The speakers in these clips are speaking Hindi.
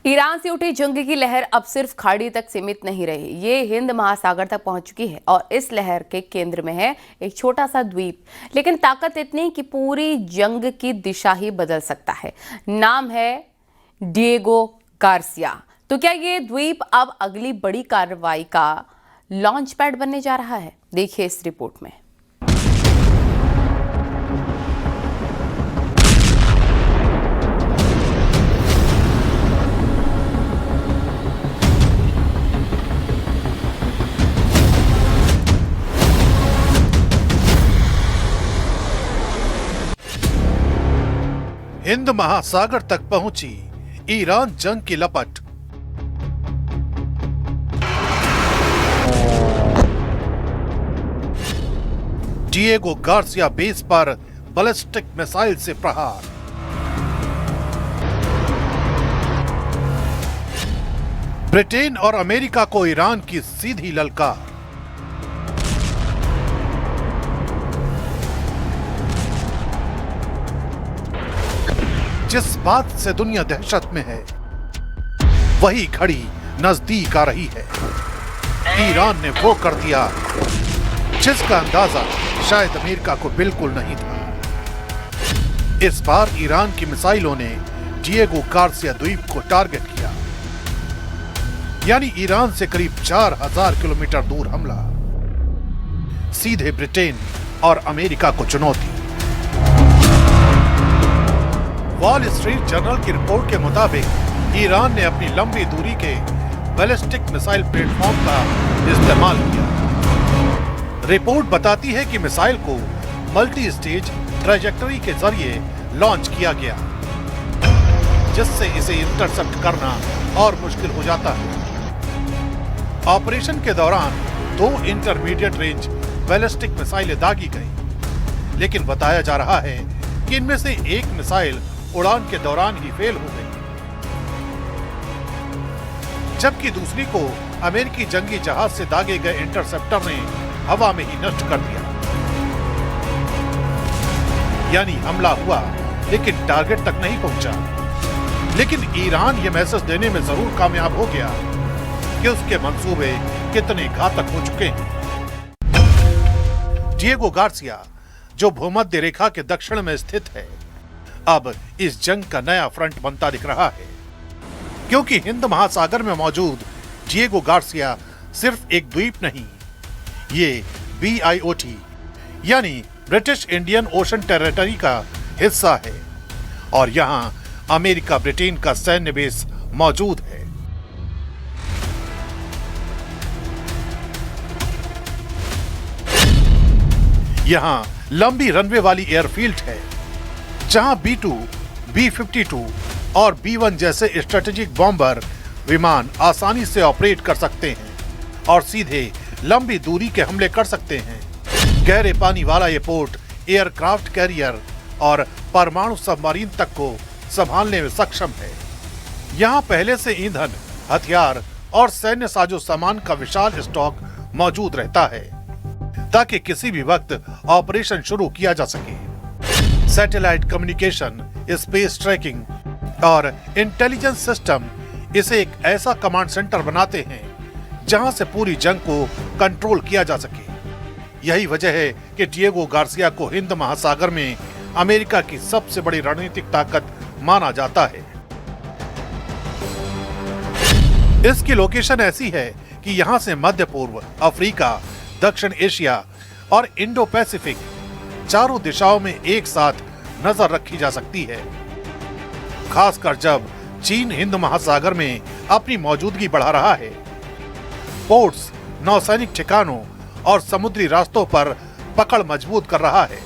ईरान से उठी जंग की लहर अब सिर्फ खाड़ी तक सीमित नहीं रही, ये हिंद महासागर तक पहुंच चुकी है और इस लहर के केंद्र में है एक छोटा सा द्वीप, लेकिन ताकत इतनी कि पूरी जंग की दिशा ही बदल सकता है। नाम है डिएगो गार्सिया। तो क्या ये द्वीप अब अगली बड़ी कार्रवाई का लॉन्च पैड बनने जा रहा है? देखिए इस रिपोर्ट में। हिंद महासागर तक पहुंची ईरान जंग की लपट। डिएगो गार्सिया बेस पर बैलिस्टिक मिसाइल से प्रहार। ब्रिटेन और अमेरिका को ईरान की सीधी ललकार। जिस बात से दुनिया दहशत में है, वही घड़ी नजदीक आ रही है। ईरान ने वो कर दिया जिसका अंदाजा शायद अमेरिका को बिल्कुल नहीं था। इस बार ईरान की मिसाइलों ने डिएगो गार्सिया द्वीप को टारगेट किया, यानी ईरान से करीब 4000 किलोमीटर दूर हमला। सीधे ब्रिटेन और अमेरिका को चुनौती। वॉल स्ट्रीट जर्नल की रिपोर्ट के मुताबिक ईरान ने अपनी लंबी दूरी के बैलिस्टिक मिसाइल प्लेटफॉर्म का इस्तेमाल किया। रिपोर्ट बताती है कि मिसाइल को मल्टी स्टेज ट्रैजेक्टरी के जरिए लॉन्च किया गया, जिससे इसे इंटरसेप्ट करना और मुश्किल हो जाता है। ऑपरेशन के दौरान 2 इंटरमीडिएट रेंज बैलिस्टिक मिसाइलें दागी गई, लेकिन बताया जा रहा है कि इनमें से एक मिसाइल उड़ान के दौरान ही फेल हो गई, जबकि दूसरी को अमेरिकी जंगी जहाज से दागे गए इंटरसेप्टर ने हवा में ही नष्ट कर दिया। यानी हमला हुआ लेकिन टारगेट तक नहीं पहुंचा। लेकिन ईरान ये मैसेज देने में जरूर कामयाब हो गया कि उसके मंसूबे कितने घातक हो चुके हैं। डिएगो गार्सिया, जो भूमध्य रेखा के दक्षिण में स्थित है, अब इस जंग का नया फ्रंट बनता दिख रहा है, क्योंकि हिंद महासागर में मौजूद डिएगो गार्सिया सिर्फ एक द्वीप नहीं, ये BIOT यानी ब्रिटिश इंडियन ओशन टेरिटरी का हिस्सा है और यहाँ अमेरिका ब्रिटेन का सैन्य बेस मौजूद है। यहाँ लंबी रनवे वाली एयरफील्ड है, जहां B-2, B-52 और B-1 जैसे स्ट्रेटेजिक बॉम्बर विमान आसानी से ऑपरेट कर सकते हैं और सीधे लंबी दूरी के हमले कर सकते हैं। गहरे पानी वाला ये पोर्ट एयरक्राफ्ट कैरियर और परमाणु सबमरीन तक को संभालने में सक्षम है। यहाँ पहले से ईंधन, हथियार और सैन्य साजो सामान का विशाल स्टॉक मौजूद रहता है, ताकि किसी भी वक्त ऑपरेशन शुरू किया जा सके। सैटेलाइट कम्युनिकेशन, स्पेस ट्रैकिंग और इंटेलिजेंस सिस्टम इसे एक ऐसा कमांड सेंटर बनाते हैं जहां से पूरी जंग को कंट्रोल किया जा सके। यही वजह है कि डिएगो गार्सिया को हिंद महासागर में अमेरिका की सबसे बड़ी रणनीतिक ताकत माना जाता है। इसकी लोकेशन ऐसी है कि यहां से मध्य पूर्व, अफ्रीका, दक्षिण एशिया और इंडो पैसिफिक चारों दिशाओं में एक साथ नजर रखी जा सकती है, खासकर जब चीन हिंद महासागर में अपनी मौजूदगी बढ़ा रहा है। पोर्ट्स, नौसैनिक ठिकानों और समुद्री रास्तों पर पकड़ मजबूत कर रहा है,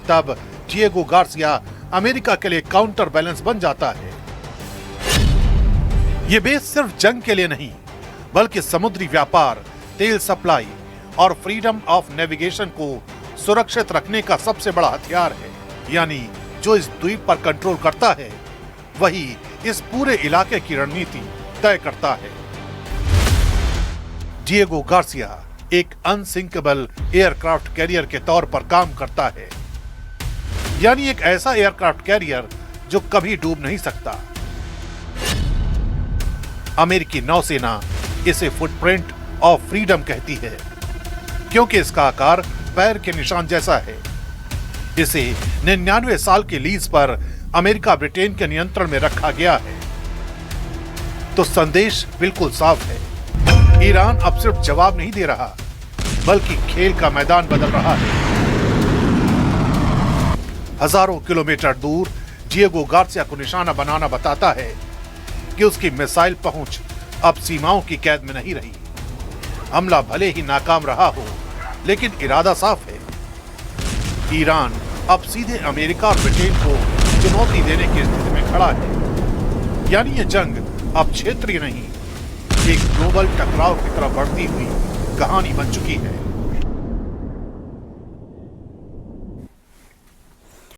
तब डिएगो गार्सिया अमेरिका के लिए काउंटर बैलेंस बन जाता है। ये बेस सिर्फ जंग के लिए नहीं, बल्कि समुद्री व्यापार, तेल सप्लाई और फ्रीडम ऑफ नेविगेशन को सुरक्षित रखने का सबसे बड़ा हथियार है। यानी जो इस द्वीप पर कंट्रोल करता है, वही इस पूरे इलाके की रणनीति तय करता है। डिएगो गार्सिया एक अनसिंकेबल एयरक्राफ्ट कैरियर के तौर पर काम करता है, यानी एक ऐसा एयरक्राफ्ट कैरियर जो कभी डूब नहीं सकता। अमेरिकी नौसेना इसे फुटप्रिंट ऑफ फ्रीडम कहती है, क्योंकि इसका आकार पैर के निशान जैसा है। इसे 99 साल के लीज पर अमेरिका ब्रिटेन के नियंत्रण में रखा गया है। तो संदेश बिल्कुल साफ है, ईरान अब सिर्फ जवाब नहीं दे रहा, बल्कि खेल का मैदान बदल रहा है। हजारों किलोमीटर दूर डिएगो गार्सिया को निशाना बनाना बताता है कि उसकी मिसाइल पहुंच अब सीमाओं की कैद में नहीं रही। हमला भले ही नाकाम रहा हो, लेकिन इरादा साफ है। ईरान अब सीधे अमेरिका और ब्रिटेन को चुनौती देने की स्थिति में खड़ा है। यानी यह जंग अब क्षेत्रीय नहीं, एक ग्लोबल टकराव की तरफ बढ़ती हुई कहानी बन चुकी है।